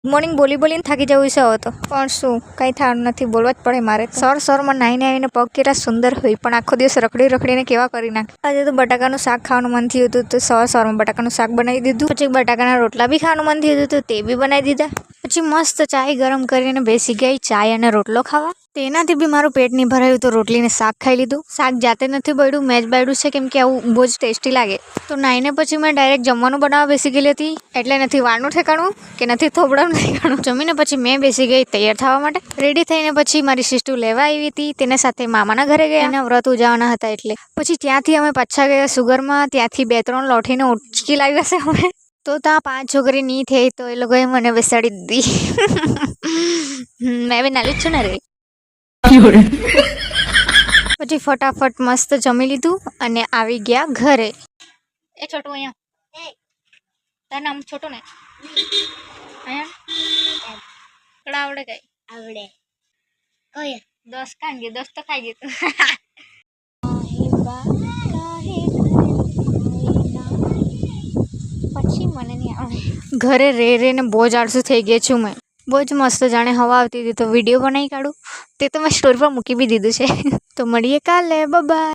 Morning બોલીને થાકી જવું છે હવે તો, પણ શું કંઈ થવાનું નથી, બોલવા જ પડે મારે. સરમાં નાઈને આવીને પગ કેટલા સુંદર હોય, પણ આખો દિવસ રખડીને કેવા કરી નાખે. આજે તો બટાકાનું શાક ખાવાનું મન થયું હતું, તો સવારમાં બટાકાનું શાક બનાવી દીધું. પછી બટાકાના રોટલા બી ખાવાનું મન થયું હતું, તો તે બી બનાવી દીધા. પછી મસ્ત ચાય ગરમ કરીને બેસી ગઈ ચાય અને રોટલો ખાવા. તેનાથી બી મારું પેટ નહીં ભરાયું, તો રોટલીને શાક ખાઈ લીધું. શાક જાતે નથી બળ્યું, મેં જ બળ્યું છે, કેમ કે આવું બહુ જ ટેસ્ટી લાગે. તો નાઈને પછી મેં ડાયરેક્ટ જમવાનું બનાવવા બેસી ગયેલી હતી, એટલે નથી વાળનું ઠેકાણું કે નથી થોબડાનું ઠેકાણું. જમીને પછી મેં બેસી ગઈ તૈયાર થવા માટે. રેડી થઈને પછી મારી સિસ્ટર લેવા આવી હતી, તેને સાથે મામાના ઘરે ગયા. એના વ્રત ઉજવવાના હતા એટલે. પછી ત્યાંથી અમે પાછા ગયા સુગરમાં, ત્યાંથી 2-3 લોઠીને ઉચકી લાવ્યા છે અમે. તો ત્યાં 5 છોકરી નહીં થઈ, તો એ લોકોએ મને બેસાડી દીધી. મેં બી નાલી જ છું ને રે. પછી ફટાફટ મસ્ત જમી લીધું અને આવી ગયા ઘરે. એ છોટું અહીંયા તારું નામ છોટું ને અહીંયા આવડે કઈ આવડે કઈ 10 કાન ગયું 10 તો ખાઈ ગયું. પછી મને નહીં આવડે. ઘરે રેને બહુ જ આળસુ થઈ ગઈ છું મેં. બહુ જ મસ્ત જાણે હવા આવતી હતી, તો વિડીયો બનાવી કાઢું. તે તો મેં સ્ટોરી પર મૂકી બી દીધું છે. તો મળીએ કાલે, બાય.